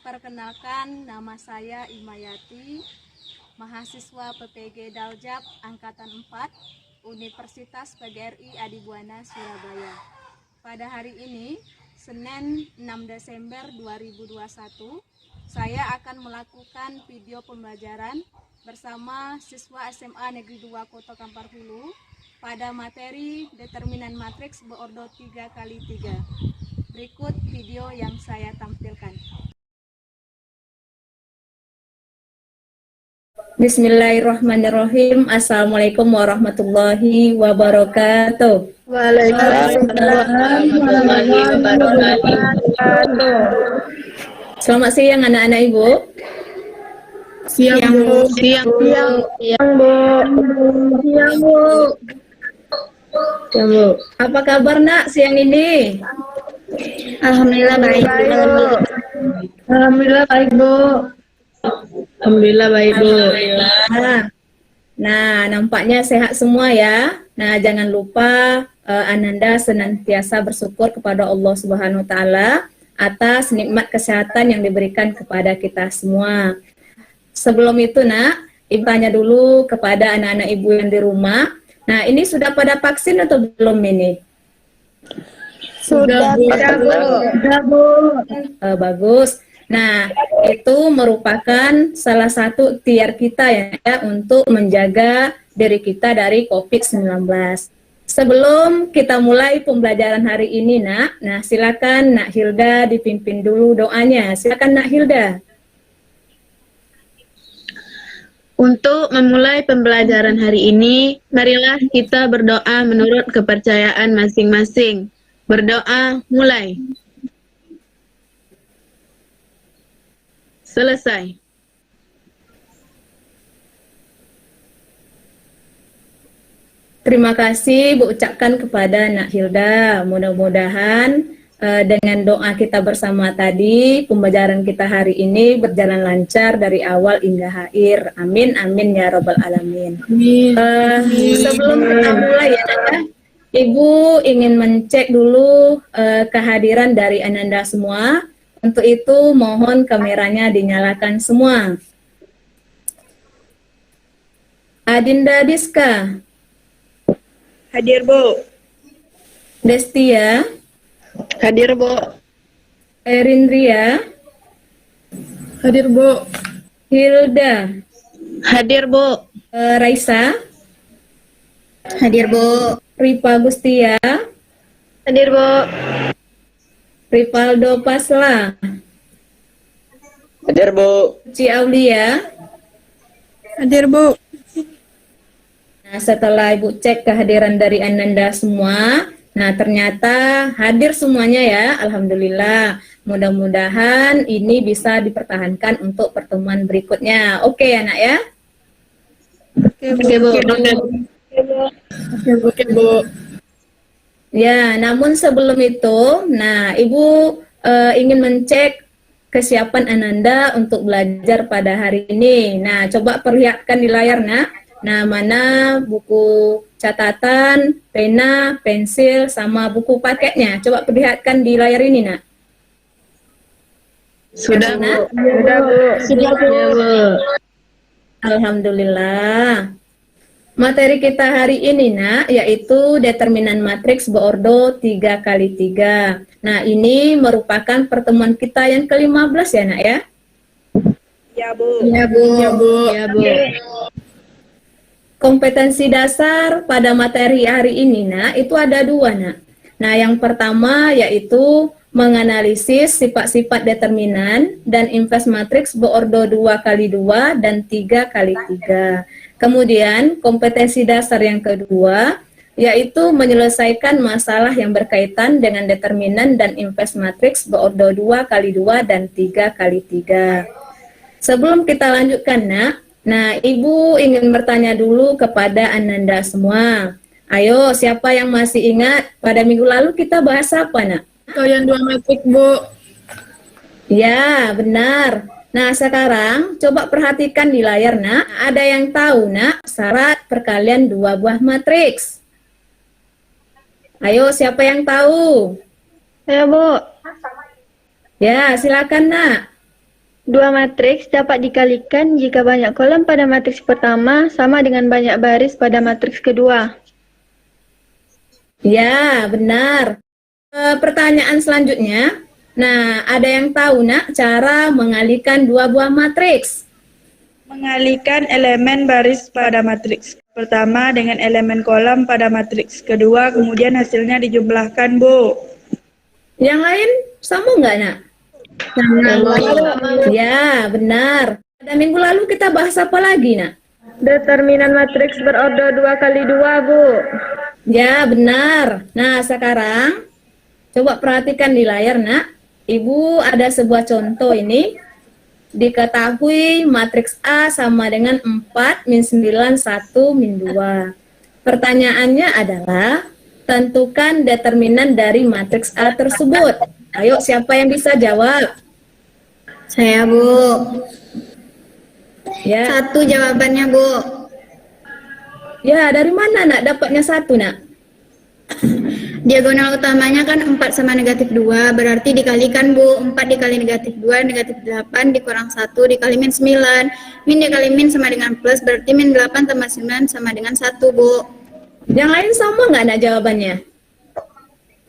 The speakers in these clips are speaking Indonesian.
Perkenalkan, nama saya Imayati, mahasiswa PPG Daljab Angkatan 4, Universitas PGRI Adibuana, Surabaya. Pada hari ini, Senin 6 Desember 2021, saya akan melakukan video pembelajaran bersama siswa SMA Negeri 2 Kota Kampar Hulu pada materi determinan matriks berordo 3x3. Berikut video yang saya tampilkan. Bismillahirrahmanirrahim. Assalamualaikum warahmatullahi wabarakatuh. Waalaikumsalam warahmatullahi wabarakatuh. Selamat siang anak-anak Ibu. Siang Bu. Siang Bu. Siang Bu. Apa kabar Nak siang ini? Alhamdulillah baik Bu. Alhamdulillah baik Bu. Alhamdulillah baik Bu. Nah, nampaknya sehat semua ya. Nah, jangan lupa Ananda senantiasa bersyukur kepada Allah Subhanahu wa taala atas nikmat kesehatan yang diberikan kepada kita semua. Sebelum itu, Nak, Ibu tanya dulu kepada anak-anak Ibu yang di rumah. Nah, ini sudah pada vaksin atau belum ini? Sudah Bu. Sudah Bu. Bagus. Nah, itu merupakan salah satu ikhtiar kita ya untuk menjaga diri kita dari COVID-19. Sebelum kita mulai pembelajaran hari ini, Nak, nah silakan Nak Hilda dipimpin dulu doanya. Silakan Nak Hilda. Untuk memulai pembelajaran hari ini, marilah kita berdoa menurut kepercayaan masing-masing. Berdoa mulai. Selesai. Terima kasih Bu ucapkan kepada Nak Hilda. Mudah-mudahan dengan doa kita bersama tadi, pembelajaran kita hari ini berjalan lancar dari awal hingga akhir. Amin, amin ya Rabbal Alamin. Sebelum kita mulai ya Nak, Ibu ingin mencek dulu kehadiran dari Ananda semua. Untuk itu mohon kameranya dinyalakan semua. Adinda Diska. Hadir Bu. Destia. Hadir Bu. Erindria. Hadir Bu. Hilda. Hadir Bu. Raisa. Hadir Bu. Ripa Gustia. Hadir Bu. Ripaldo Pasla. Hadir Bu. Ci Aulia. Hadir Bu. Nah, setelah Ibu cek kehadiran dari Ananda semua, nah ternyata hadir semuanya ya, Alhamdulillah. Mudah-mudahan ini bisa dipertahankan untuk pertemuan berikutnya. Oke ya Nak ya? Oke Bu. Oke Bu. Ya, namun sebelum itu, nah Ibu ingin mencek kesiapan Ananda untuk belajar pada hari ini. Nah, coba perlihatkan di layar, Nak. Nah, mana buku catatan, pena, pensil, sama buku paketnya? Coba perlihatkan di layar ini, Nak. Sudah Bu. Nak? Sudah Bu. Sudah Bu. Alhamdulillah. Materi kita hari ini, Nak, yaitu determinan matriks berordo 3x3. Nah, ini merupakan pertemuan kita yang ke-15 ya, Nak ya? Ya Bu. Ya, Bu. Ya Bu. Ya Bu. Kompetensi dasar pada materi hari ini, Nak, itu ada dua, Nak. Nah, yang pertama yaitu menganalisis sifat-sifat determinan dan inverse matriks berordo 2x2 dan 3x3. Kemudian kompetensi dasar yang kedua yaitu menyelesaikan masalah yang berkaitan dengan determinan dan inverse matriks berordo 2x2 dan 3x3. Sebelum kita lanjutkan, Nak, nah Ibu ingin bertanya dulu kepada Ananda semua. Ayo, siapa yang masih ingat pada minggu lalu kita bahas apa, Nak? Kalian dua matrik Bu. Ya, benar. Nah, sekarang coba perhatikan di layar, Nak. Ada yang tahu, Nak, syarat perkalian dua buah matriks? Ayo, siapa yang tahu? Ayo Bu. Ya, silakan, Nak. Dua matriks dapat dikalikan jika banyak kolom pada matriks pertama sama dengan banyak baris pada matriks kedua. Ya, benar. Pertanyaan selanjutnya. Nah, ada yang tahu, Nak, cara mengalihkan dua buah matriks? Mengalihkan elemen baris pada matriks pertama dengan elemen kolom pada matriks kedua, kemudian hasilnya dijumlahkan, Bu. Yang lain sama nggak, Nak? Ya, benar. Pada minggu lalu kita bahas apa lagi, Nak? Determinan matriks berordo 2 kali 2, Bu. Ya, benar. Nah, sekarang coba perhatikan di layar, Nak. Ibu ada sebuah contoh ini. Diketahui matriks A sama dengan 4 min 9, 1 min 2. Pertanyaannya adalah, tentukan determinan dari matriks A tersebut. Ayo, siapa yang bisa jawab? Saya, Bu. Ya, Satu jawabannya, Bu. ya, dari mana, Nak, dapatnya 1, Nak? Diagonal utamanya kan 4 sama negatif 2, berarti dikalikan, Bu. 4 dikali negatif 2, negatif 8 dikurang 1 dikali min 9. Min dikali min sama dengan plus, berarti min 8 tambah 9 sama dengan 1, Bu. Yang lain sama nggak, Nak, jawabannya?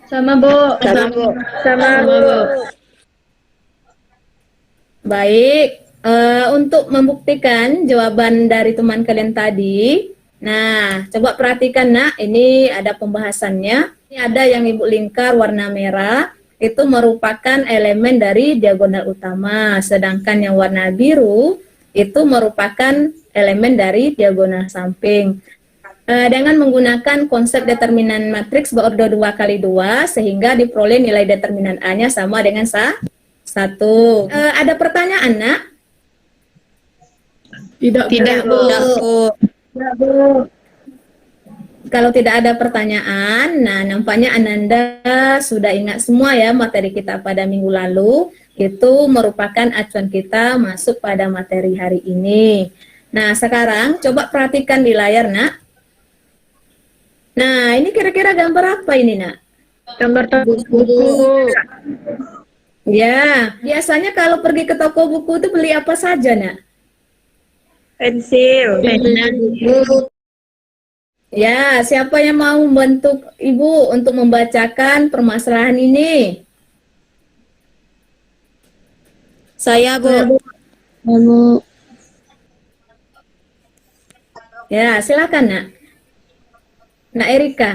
Sama, Bu. Sama, Bu. Baik, untuk membuktikan jawaban dari teman kalian tadi, nah, coba perhatikan, Nak, ini ada pembahasannya. Ini ada yang Ibu lingkar warna merah, itu merupakan elemen dari diagonal utama, sedangkan yang warna biru itu merupakan elemen dari diagonal samping. Dengan menggunakan konsep determinan matriks berordo 2 kali 2, sehingga diperoleh nilai determinan A-nya sama dengan 1. Ada pertanyaan, Nak? Tidak, Bu. Kalau tidak ada pertanyaan, nah nampaknya Ananda sudah ingat semua ya materi kita pada minggu lalu. Itu merupakan acuan kita masuk pada materi hari ini. Nah, sekarang coba perhatikan di layar, Nak. Nah, ini kira-kira gambar apa ini, Nak? Gambar buku. Ya, biasanya kalau pergi ke toko buku itu beli apa saja, Nak? Pensil. Ya, siapa yang mau membantu Ibu untuk membacakan permasalahan ini? Saya, Bu. Ya, silakan, Nak. Nak Erika.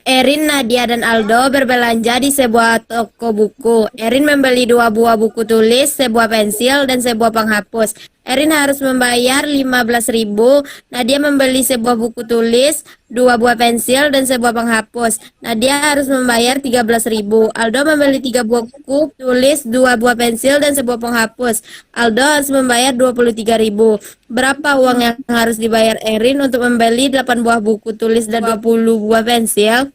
Erin, Nadia, dan Aldo berbelanja di sebuah toko buku. Erin membeli 2 buah buku tulis, sebuah pensil, dan sebuah penghapus. Erin harus membayar 15.000. Nadia membeli sebuah buku tulis, 2 buah pensil, dan sebuah penghapus. Nadia harus membayar 13.000. Aldo membeli 3 buah buku tulis, 2 buah pensil, dan sebuah penghapus. Aldo harus membayar 23.000. Berapa uang yang harus dibayar Erin untuk membeli 8 buah buku tulis dan 20 buah pensil?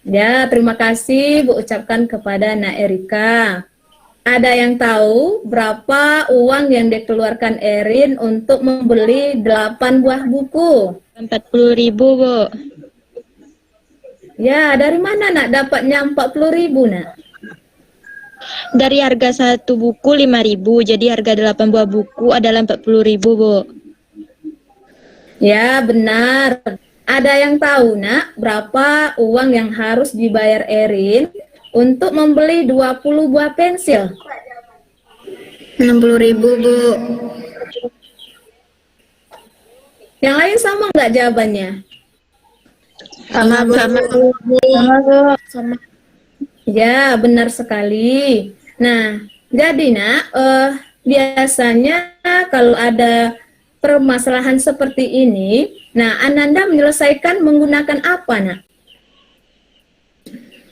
Ya, terima kasih Bu ucapkan kepada Nak Erika. Ada yang tahu berapa uang yang dikeluarkan Erin untuk membeli 8 buah buku? 40.000, Bu. Ya, dari mana, Nak, dapatnya 40.000, Nak? Dari harga satu buku 5.000, jadi harga 8 buah buku adalah 40.000, Bu. Ya, benar. Ada yang tahu, Nak, berapa uang yang harus dibayar Erin untuk membeli 20 buah pensil? 60.000, Bu. Yang lain sama nggak jawabannya? Sama, Bu. Ya, benar sekali. Nah, jadi, Nak, biasanya kalau ada permasalahan seperti ini, nah, Ananda menyelesaikan menggunakan apa, Nak?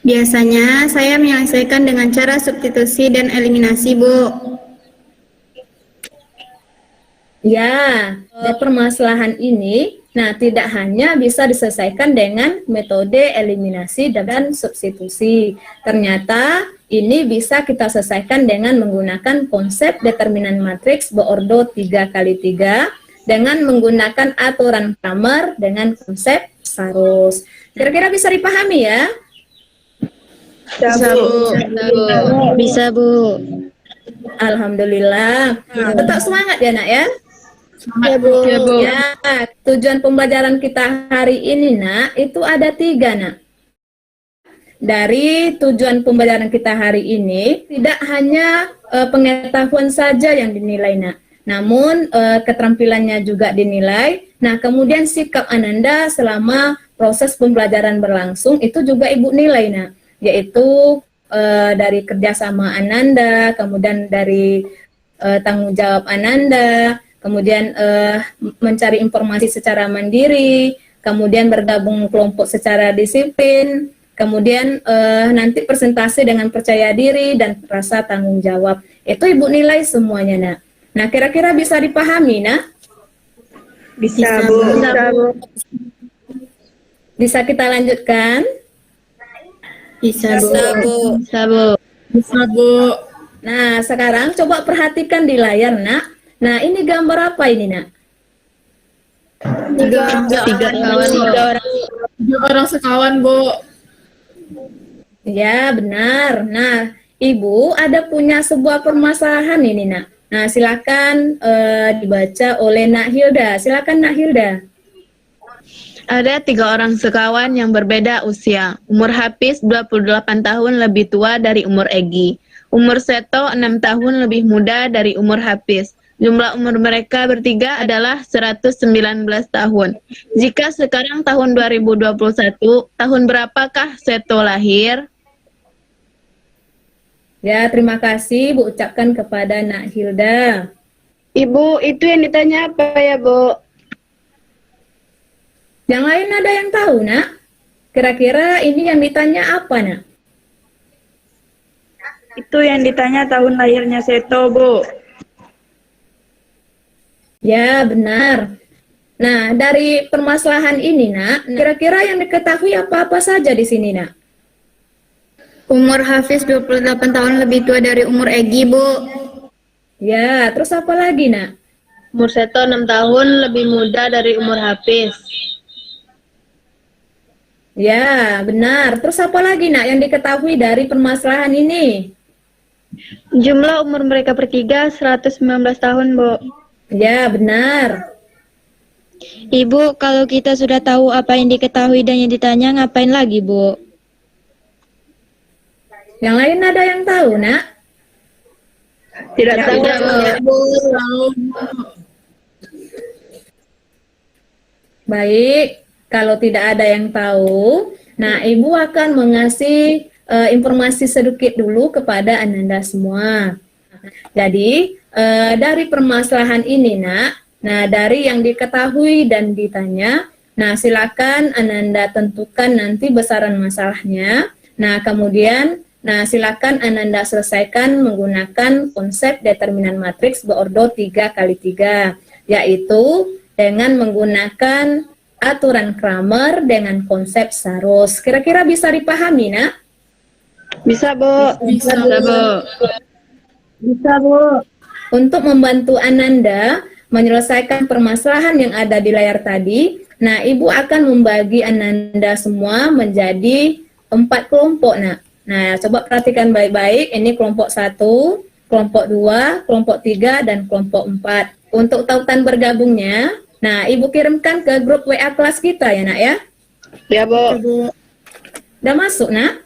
Biasanya saya menyelesaikan dengan cara substitusi dan eliminasi, Bu. Ya, permasalahan ini, nah, tidak hanya bisa diselesaikan dengan metode eliminasi dan substitusi. Ternyata ini bisa kita selesaikan dengan menggunakan konsep determinan matriks berordo 3 kali 3 dengan menggunakan aturan Kramer dengan konsep Sarus. Kira-kira bisa dipahami ya? Bisa, Bu. Bisa, Bu. Alhamdulillah. Tetap semangat ya, Nak ya. Ya, Bu. Ya, Bu. Ya, tujuan pembelajaran kita hari ini, Nak, itu ada 3, Nak. Dari tujuan pembelajaran kita hari ini, tidak hanya pengetahuan saja yang dinilai, Nak. Namun, keterampilannya juga dinilai. Nah, kemudian sikap Ananda selama proses pembelajaran berlangsung, itu juga Ibu nilai, Nak. Yaitu dari kerjasama Ananda, kemudian dari tanggung jawab Ananda, kemudian mencari informasi secara mandiri, kemudian bergabung kelompok secara disiplin, kemudian nanti presentasi dengan percaya diri dan rasa tanggung jawab. Itu Ibu nilai semuanya, Nak. Nah, kira-kira bisa dipahami, Nak? Bisa, Bu. Bisa, Bu. Bisa kita lanjutkan? Bisa, Bu. Bisa, Bu. Bisa, Bu. Nah, sekarang coba perhatikan di layar, Nak. Nah, ini gambar apa ini, Nak? Tiga kawan, Bu. 3 orang sekawan, Bu. Ya, benar. Nah, Ibu ada punya sebuah permasalahan ini, Nak. Nah, silakan dibaca oleh Nak Hilda. Silakan, Nak Hilda. Ada 3 orang sekawan yang berbeda usia. Umur Hafiz 28 tahun lebih tua dari umur Egi. Umur Seto 6 tahun lebih muda dari umur Hafiz. Jumlah umur mereka bertiga adalah 119 tahun. Jika sekarang tahun 2021, tahun berapakah Seto lahir? Ya, terima kasih Bu ucapkan kepada Nak Hilda. Ibu, itu yang ditanya apa ya, Bu? Yang lain ada yang tahu, Nak? Kira-kira ini yang ditanya apa, Nak? Itu yang ditanya tahun lahirnya Seto, Bu. Ya, benar. Nah, dari permasalahan ini, Nak, kira-kira yang diketahui apa-apa saja di sini, Nak? Umur Hafiz 28 tahun lebih tua dari umur Egi, Bu. Ya, terus apa lagi, Nak? Umur Seto 6 tahun lebih muda dari umur Hafiz. Ya, benar. Terus apa lagi, Nak, yang diketahui dari permasalahan ini? Jumlah umur mereka bertiga 119 tahun, Bu. Ya, benar. Ibu, kalau kita sudah tahu apa yang diketahui dan yang ditanya, ngapain lagi, Bu? Yang lain ada yang tahu, Nak? Tidak tahu, Bu. Baik, kalau tidak ada yang tahu, nah Ibu akan mengasih informasi sedikit dulu kepada Ananda semua. Jadi, dari permasalahan ini, Nak, nah dari yang diketahui dan ditanya, nah silakan Ananda tentukan nanti besaran masalahnya. Nah, kemudian silakan Ananda selesaikan menggunakan konsep determinan matriks beordo 3x3, yaitu dengan menggunakan aturan Kramer dengan konsep Saros. Kira-kira bisa dipahami, Nak? Bisa, Bu. Bisa, Bu. Bisa, Bu. Untuk membantu Ananda menyelesaikan permasalahan yang ada di layar tadi, nah Ibu akan membagi Ananda semua menjadi 4 kelompok, Nak. Nah, coba perhatikan baik-baik, ini kelompok 1, kelompok 2, kelompok 3, dan kelompok 4. Untuk tautan bergabungnya, nah Ibu kirimkan ke grup WA kelas kita ya, Nak ya. Ya, Bu. Udah masuk, Nak?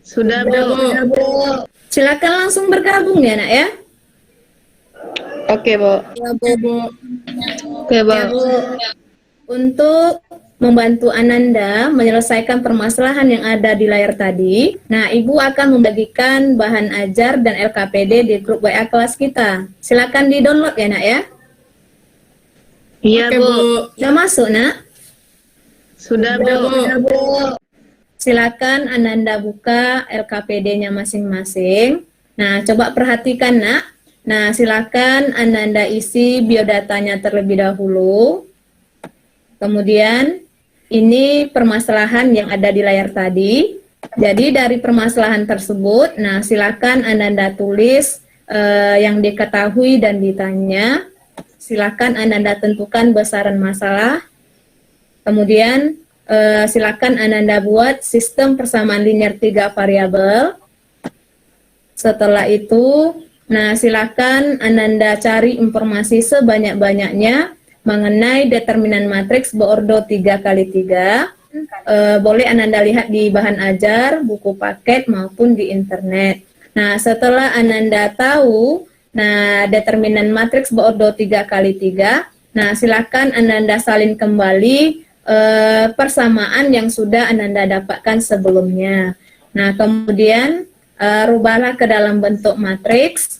Sudah, Bu. Silakan langsung bergabung ya, Nak ya. Oke, Bu. Oke, Bu. Untuk membantu Ananda menyelesaikan permasalahan yang ada di layar tadi, nah Ibu akan membagikan bahan ajar dan LKPD di grup WA kelas kita. Silakan di-download ya, Nak ya. Iya, Oke, Bu. Sudah masuk, Nak? Sudah, Bu. Silakan Ananda buka LKPD-nya masing-masing. Nah, coba perhatikan, Nak. Nah, silakan Ananda isi biodatanya terlebih dahulu. Kemudian, ini permasalahan yang ada di layar tadi. Jadi, dari permasalahan tersebut, nah silakan Ananda tulis yang diketahui dan ditanya. Silakan Ananda tentukan besaran masalah. Kemudian, silakan Ananda buat sistem persamaan linear 3 variabel. Setelah itu, nah silakan Ananda cari informasi sebanyak-banyaknya mengenai determinan matriks beordo 3x3. Boleh Ananda lihat di bahan ajar, buku paket maupun di internet. Nah, setelah Ananda tahu determinan matriks beordo 3x3, nah silakan Ananda salin kembali persamaan yang sudah Ananda dapatkan sebelumnya. Nah, kemudian rubahlah ke dalam bentuk matriks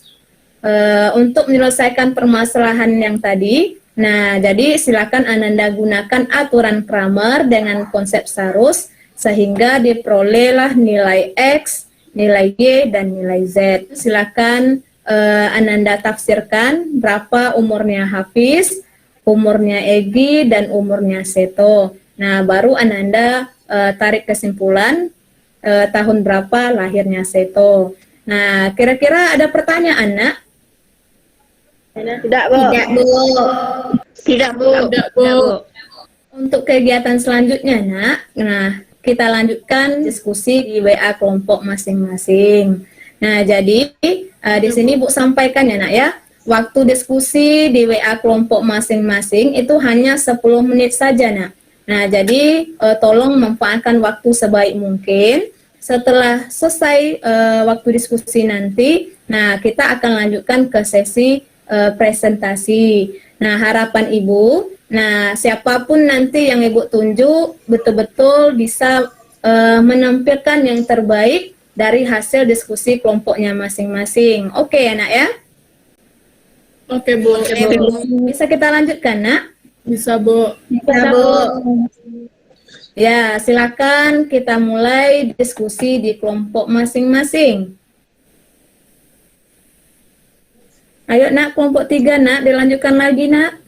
untuk menyelesaikan permasalahan yang tadi. Nah, jadi silakan Ananda gunakan aturan Kramer dengan konsep Sarus sehingga diperolehlah nilai X, nilai Y, dan nilai Z. Silakan Ananda tafsirkan berapa umurnya Hafiz, umurnya Egi, dan umurnya Seto. Nah, baru Ananda tarik kesimpulan tahun berapa lahirnya Seto. Nah, kira-kira ada pertanyaan, Nak? Tidak, Bu. Tidak, Bu. Tidak, Bu. Tidak, Bu. Untuk kegiatan selanjutnya, Nak, nah kita lanjutkan diskusi di WA kelompok masing-masing. Nah, jadi di sini Bu sampaikan ya, Nak ya. Waktu diskusi di WA kelompok masing-masing itu hanya 10 menit saja, Nak. Nah, jadi tolong manfaatkan waktu sebaik mungkin. Setelah selesai waktu diskusi nanti, nah kita akan lanjutkan ke sesi presentasi. Nah, harapan Ibu, nah siapapun nanti yang Ibu tunjuk betul-betul bisa menampilkan yang terbaik dari hasil diskusi kelompoknya masing-masing. Oke ya, Nak ya? Oke, Bu. Bisa kita lanjutkan, Nak? Bisa, Bu. Bisa, Bu. Ya, silakan kita mulai diskusi di kelompok masing-masing. Ayo, Nak, kelompok 3, Nak, dilanjutkan lagi, Nak.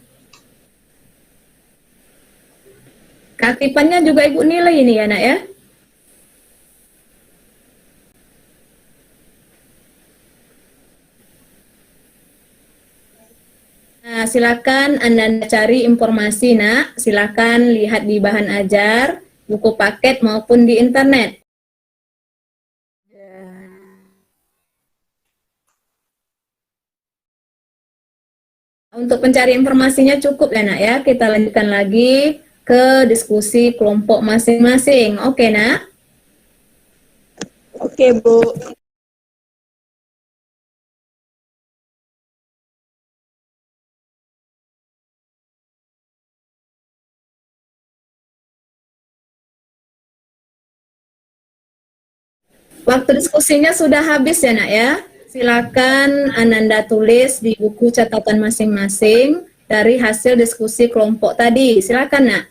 Keaktifan juga Ibu nilai ini ya, Nak ya. Nah, silakan Anda cari informasi, Nak. Silakan lihat di bahan ajar, buku paket maupun di internet. Untuk pencari informasinya cukup ya, Nak ya. Kita lanjutkan lagi ke diskusi kelompok masing-masing. Oke, Nak? Oke, Bu. Waktu diskusinya sudah habis ya, Nak ya. Silakan Ananda tulis di buku catatan masing-masing dari hasil diskusi kelompok tadi. Silakan, Nak.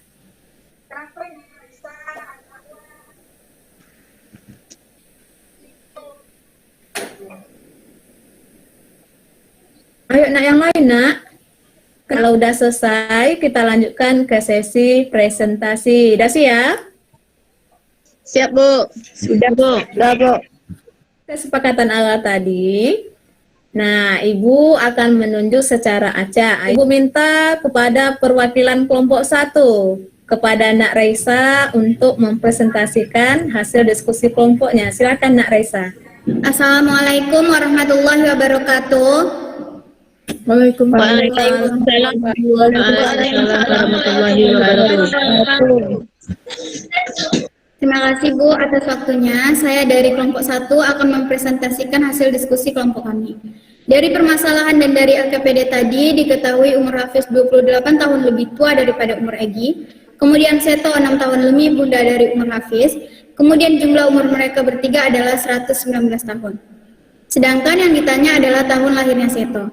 Ayo, Nak, yang lain, Nak. Kalau udah selesai, kita lanjutkan ke sesi presentasi. Udah siap? Siap, Bu. Sudah, Bu. Sudah, Bu. Kesepakatan awal tadi. Nah, Ibu akan menunjuk secara acak. Ibu minta kepada perwakilan kelompok 1, kepada Nak Raisa untuk mempresentasikan hasil diskusi kelompoknya. Silakan, Nak Raisa. Assalamualaikum warahmatullahi wabarakatuh. Waalaikumsalam warahmatullahi wabarakatuh. Terima kasih Bu atas waktunya. Saya dari kelompok 1 akan mempresentasikan hasil diskusi kelompok kami. Dari permasalahan dan dari LKPD tadi diketahui umur Hafiz 28 tahun lebih tua daripada umur Egi. Kemudian Seto 6 tahun lebih bunda dari umur Hafiz. Kemudian jumlah umur mereka bertiga adalah 119 tahun. Sedangkan yang ditanya adalah tahun lahirnya Seto.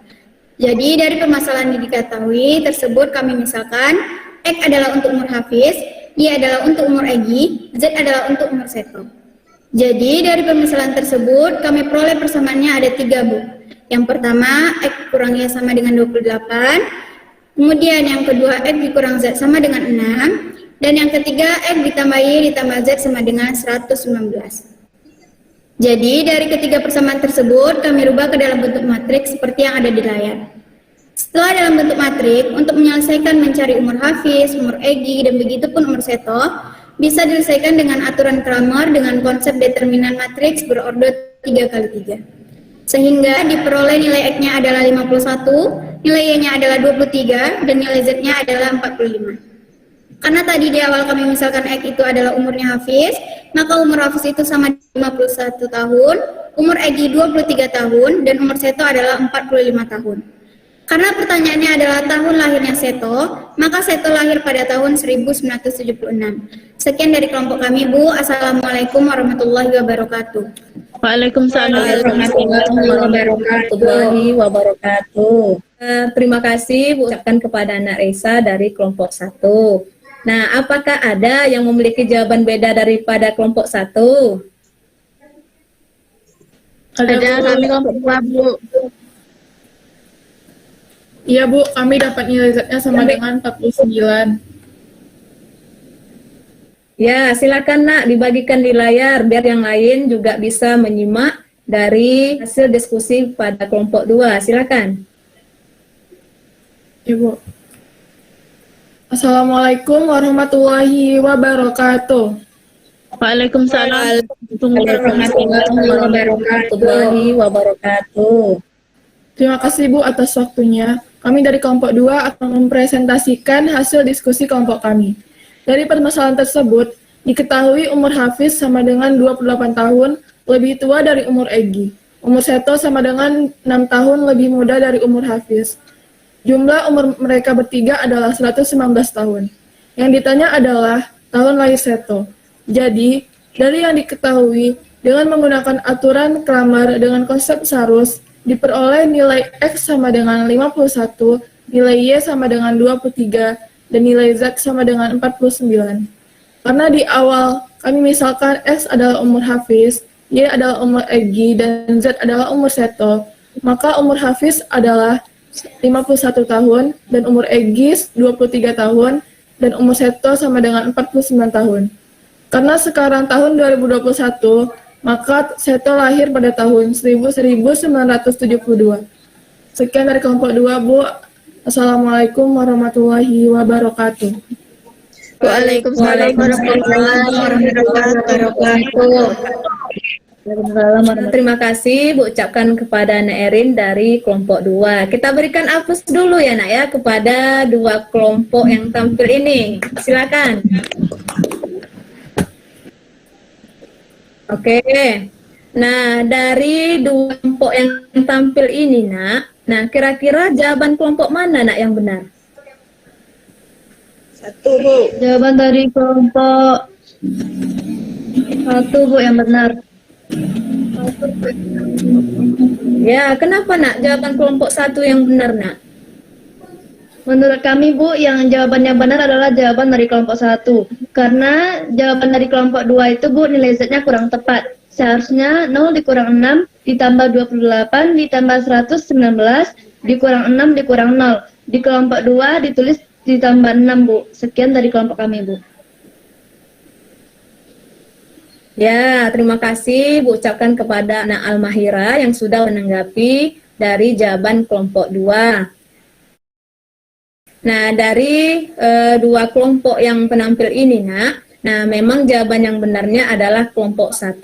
Jadi dari permasalahan yang diketahui tersebut kami misalkan X adalah untuk umur Hafiz, Y adalah untuk umur Egi, Z adalah untuk umur Seto. Jadi dari permasalahan tersebut kami peroleh persamaannya ada 3, Bu. Yang pertama X kurang Y sama dengan 28, kemudian yang kedua X dikurang Z sama dengan 6, dan yang ketiga X ditambah Y ditambah Z sama dengan 119. Jadi dari ketiga persamaan tersebut kami rubah ke dalam bentuk matriks seperti yang ada di layar. Setelah dalam bentuk matriks, untuk menyelesaikan mencari umur Hafiz, umur Egi, dan begitu pun umur Seto, bisa diselesaikan dengan aturan Kramer dengan konsep determinan matriks berordo 3x3. Sehingga diperoleh nilai X-nya adalah 51, nilai Y-nya adalah 23, dan nilai Z-nya adalah 45. Karena tadi di awal kami misalkan X itu adalah umurnya Hafiz, maka umur Hafiz itu sama 51 tahun, umur Egi 23 tahun, dan umur Seto adalah 45 tahun. Karena pertanyaannya adalah tahun lahirnya Seto, maka Seto lahir pada tahun 1976. Sekian dari kelompok kami, Bu. Assalamualaikum warahmatullahi wabarakatuh. Waalaikumsalam warahmatullahi wabarakatuh. Terima kasih Bu ucapkan kepada anak Reza dari kelompok 1. Nah, apakah ada yang memiliki jawaban beda daripada kelompok 1? Ada kami kelompok 2, Bu. Iya Bu, kami dapat nilai Z-nya sama dengan 49. Ya, silakan Nak dibagikan di layar biar yang lain juga bisa menyimak dari hasil diskusi pada kelompok 2. Silakan. Iya Bu. Assalamualaikum warahmatullahi wabarakatuh. Waalaikumsalam warahmatullahi wabarakatuh. Terima kasih Bu atas waktunya. Kami dari kelompok 2 akan mempresentasikan hasil diskusi kelompok kami. Dari permasalahan tersebut, diketahui umur Hafiz sama dengan 28 tahun, lebih tua dari umur Egi. Umur Seto sama dengan 6 tahun, lebih muda dari umur Hafiz. Jumlah umur mereka bertiga adalah 119 tahun. Yang ditanya adalah tahun lahir Seto. Jadi, dari yang diketahui, dengan menggunakan aturan Kramer dengan konsep Sarus, diperoleh nilai X sama dengan 51, nilai Y sama dengan 23, dan nilai Z sama dengan 49. Karena di awal kami misalkan X adalah umur Hafiz, Y adalah umur Egi, dan Z adalah umur Seto, maka umur Hafiz adalah 51 tahun, dan umur Egi 23 tahun, dan umur Seto sama dengan 49 tahun. Karena sekarang tahun 2021, maka Seto lahir pada tahun 1972. Sekian dari kelompok 2, Bu. Assalamualaikum warahmatullahi wabarakatuh. Waalaikumsalam warahmatullahi wabarakatuh. Terima kasih Bu ucapkan kepada Nak Erin dari kelompok 2. Kita berikan aplaus dulu ya Nak ya kepada dua kelompok yang tampil ini. Silakan. Oke. Nah, dari dua kelompok yang tampil ini Nak, nah kira-kira jawaban kelompok mana Nak yang benar? Jawaban dari kelompok 1 Bu yang benar. Ya, kenapa Nak jawaban kelompok 1 yang benar Nak? Menurut kami Bu, yang jawabannya benar adalah jawaban dari kelompok 1. Karena jawaban dari kelompok 2 itu Bu, nilai Z-nya kurang tepat. Seharusnya 0 dikurang 6 ditambah 28 ditambah 119 dikurang 6 dikurang 0. Di kelompok 2 ditulis ditambah 6 Bu. Sekian dari kelompok kami Bu. Ya, terima kasih Bu ucapkan kepada Nak Almahira yang sudah menanggapi dari jawaban kelompok 2. Nah, dari dua kelompok yang penampil ini, Nak, nah memang jawaban yang benarnya adalah kelompok 1.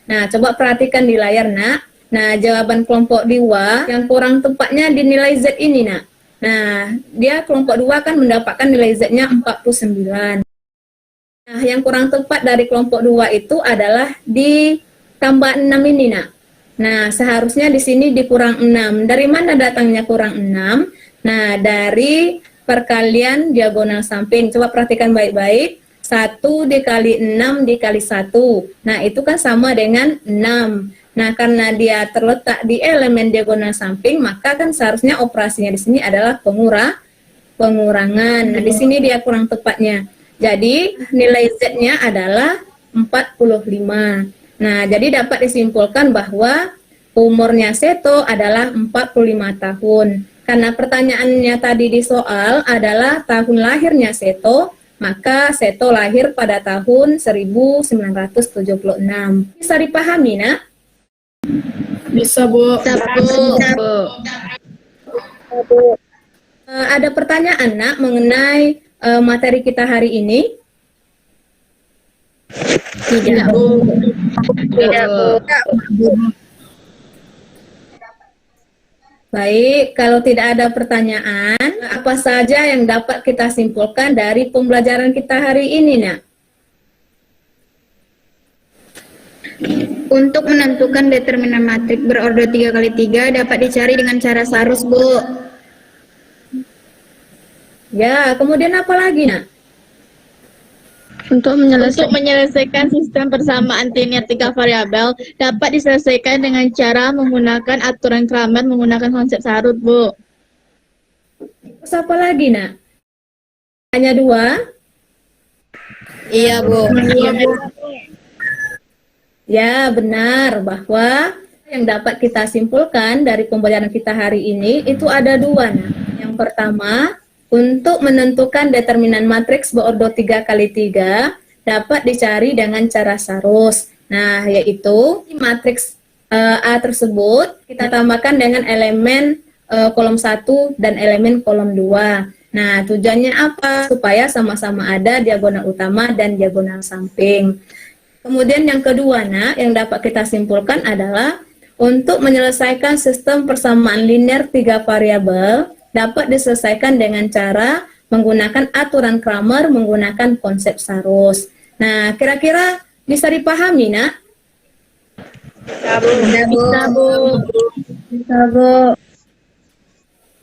Nah, coba perhatikan di layar, Nak. Nah, jawaban kelompok 2 yang kurang tepatnya di nilai Z ini, Nak. Nah, dia kelompok 2 kan mendapatkan nilai Z-nya 49. Nah, yang kurang tepat dari kelompok 2 itu adalah ditambah 6 ini, Nak. Nah, seharusnya di sini dikurang 6. Dari mana datangnya kurang 6? Nah, dari perkalian diagonal samping. Coba perhatikan baik-baik. 1 dikali 6 dikali 1. Nah, itu kan sama dengan 6. Nah, karena dia terletak di elemen diagonal samping, maka kan seharusnya operasinya di sini adalah pengurangan. Nah, di sini dia kurang tepatnya. Jadi, nilai Z-nya adalah 45. Nah, jadi dapat disimpulkan bahwa umurnya Seto adalah 45 tahun. Karena pertanyaannya tadi di soal adalah tahun lahirnya Seto, maka Seto lahir pada tahun 1976. Bisa dipahami, Nak? Bisa, Bu. Ada pertanyaan, Nak, mengenai materi kita hari ini? Tidak Bu. Baik, kalau tidak ada pertanyaan, apa saja yang dapat kita simpulkan dari pembelajaran kita hari ini, Nak? Untuk menentukan determinan matrik berordo 3x3 dapat dicari dengan cara sarus, Bu. Ya, kemudian apa lagi, Nak? Untuk menyelesaikan sistem persamaan linear 3 variabel dapat diselesaikan dengan cara menggunakan aturan Kramer menggunakan konsep sarut, Bu. Terus apa lagi, Nak? Hanya 2? Iya, Bu. Ya, benar bahwa yang dapat kita simpulkan dari pembelajaran kita hari ini itu ada 2, Nak. Yang pertama, untuk menentukan determinan matriks berordo 3x3 dapat dicari dengan cara sarus. Nah, yaitu matriks A tersebut kita tambahkan dengan elemen kolom 1 dan elemen kolom 2. Nah, tujuannya apa? Supaya sama-sama ada diagonal utama dan diagonal samping. Kemudian yang kedua, Nak, yang dapat kita simpulkan adalah untuk menyelesaikan sistem persamaan linear 3 variabel dapat diselesaikan dengan cara menggunakan aturan Kramer menggunakan konsep sarus. Nah, kira-kira bisa dipahami, Nak? Bisa, Bu. Bisa, Bu.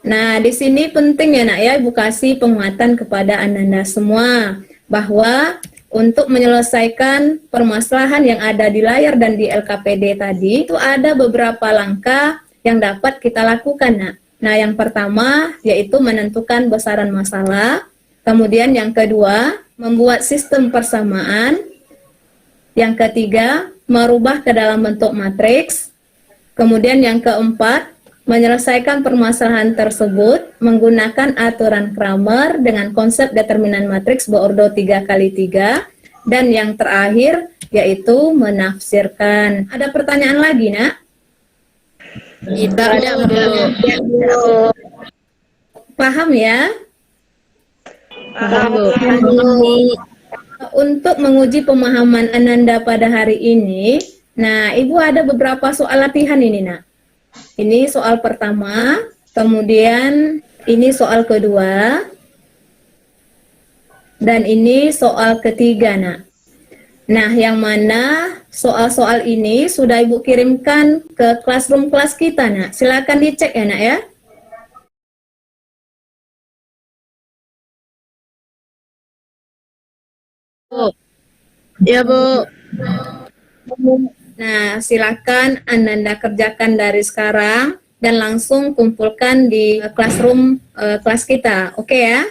Nah, di sini penting ya, Nak, ya, Ibu kasih penguatan kepada Ananda semua bahwa untuk menyelesaikan permasalahan yang ada di layar dan di LKPD tadi itu ada beberapa langkah yang dapat kita lakukan, Nak. Nah, yang pertama yaitu menentukan besaran masalah, kemudian yang kedua membuat sistem persamaan, yang ketiga merubah ke dalam bentuk matriks, kemudian yang keempat menyelesaikan permasalahan tersebut menggunakan aturan Kramer dengan konsep determinan matriks berordo 3x3, dan yang terakhir yaitu menafsirkan. Ada pertanyaan lagi, Nak? Tidak, Bu. Paham ya? Paham, Bu. Untuk menguji pemahaman Ananda pada hari ini, nah, Ibu ada beberapa soal latihan ini, Nak. Ini soal pertama, kemudian ini soal kedua, dan ini soal ketiga, Nak. Nah, yang mana soal-soal ini sudah Ibu kirimkan ke classroom kelas kita, Nak. Silakan dicek ya, Nak, ya. Ya, Bu. Nah, silakan Ananda kerjakan dari sekarang dan langsung kumpulkan di classroom kelas kita. Oke ya?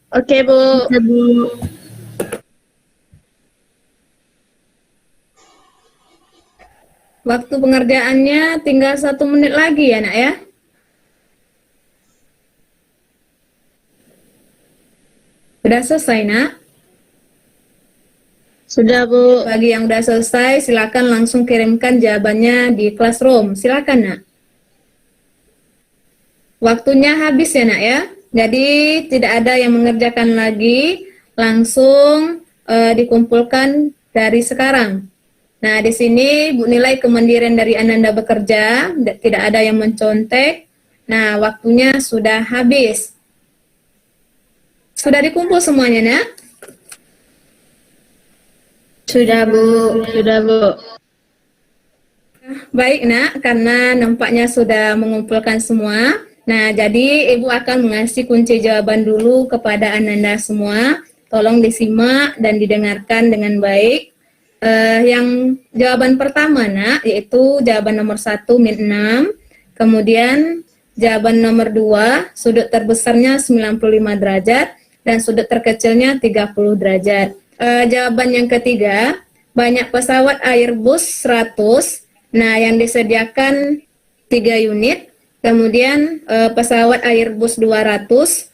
Oke, Bu. Waktu pengerjaannya tinggal 1 menit lagi ya, Nak, ya? Sudah selesai, Nak? Sudah, Bu. Bagi yang sudah selesai, silakan langsung kirimkan jawabannya di classroom. Silakan, Nak. Waktunya habis ya, Nak, ya? Jadi tidak ada yang mengerjakan lagi, langsung dikumpulkan dari sekarang. Nah, di sini Bu nilai kemandirian dari Ananda bekerja, tidak ada yang mencontek. Nah, waktunya sudah habis. Sudah dikumpul semuanya, Nak? Sudah, Bu. Sudah, Bu. Baik, Nak, karena nampaknya sudah mengumpulkan semua. Nah, jadi Ibu akan mengasih kunci jawaban dulu kepada Ananda semua. Tolong disimak dan didengarkan dengan baik. Yang jawaban pertama, Nak, yaitu jawaban nomor 1 min 6. Kemudian jawaban nomor 2, sudut terbesarnya 95 derajat dan sudut terkecilnya 30 derajat. Jawaban yang ketiga, banyak pesawat Airbus 100. Nah, yang disediakan 3 unit. Kemudian pesawat Airbus 200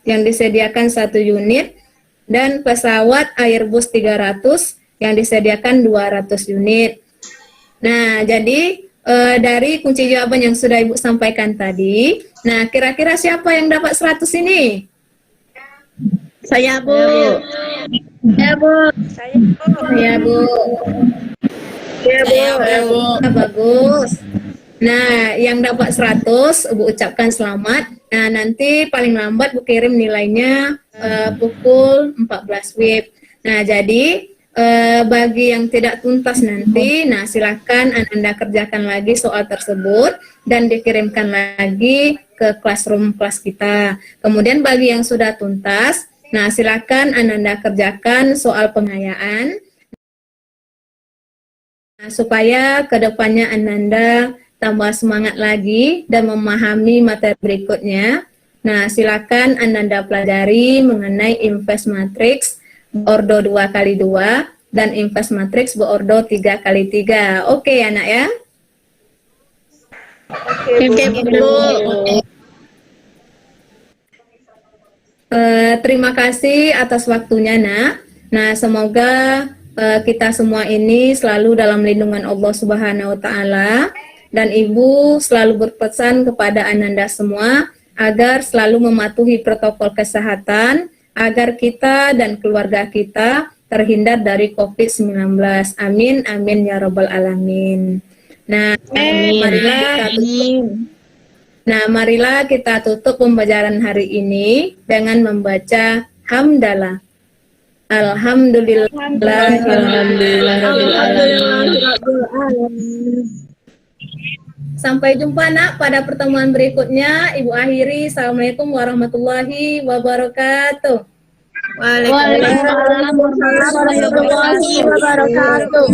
yang disediakan 1 unit. Dan pesawat Airbus 300 yang disediakan 200 unit. Nah, jadi dari kunci jawaban yang sudah Ibu sampaikan tadi, nah kira-kira siapa yang dapat 100 ini? Saya, Bu. Ya, Bu. Ya, Bu. Saya, Bu. Bagus. Nah, yang dapat 100, Bu ucapkan selamat. Nah, nanti paling lambat Bu kirim nilainya pukul 14 WIB. Nah, jadi bagi yang tidak tuntas nanti, nah silakan Anda kerjakan lagi soal tersebut dan dikirimkan lagi ke classroom kelas kita. Kemudian bagi yang sudah tuntas, nah silakan Anda kerjakan soal pengayaan supaya kedepannya Anda tambah semangat lagi dan memahami materi berikutnya. Nah, silakan Anda pelajari mengenai invest matrix ordo 2x2 dan invest matrix berordo 3x3. Oke, anak ya? Oke, Bu. Terima kasih atas waktunya, Nak. Nah, semoga kita semua ini selalu dalam lindungan Allah Subhanahu wa taala, dan Ibu selalu berpesan kepada Ananda semua agar selalu mematuhi protokol kesehatan agar kita dan keluarga kita terhindar dari COVID-19. Amin, amin ya rabbal alamin. Nah, marilah kita tutup pembelajaran hari ini dengan membaca hamdalah. Alhamdulillah. Sampai jumpa, Nak, pada pertemuan berikutnya. Ibu akhiri. Assalamualaikum warahmatullahi wabarakatuh. Waalaikumsalam warahmatullahi wabarakatuh.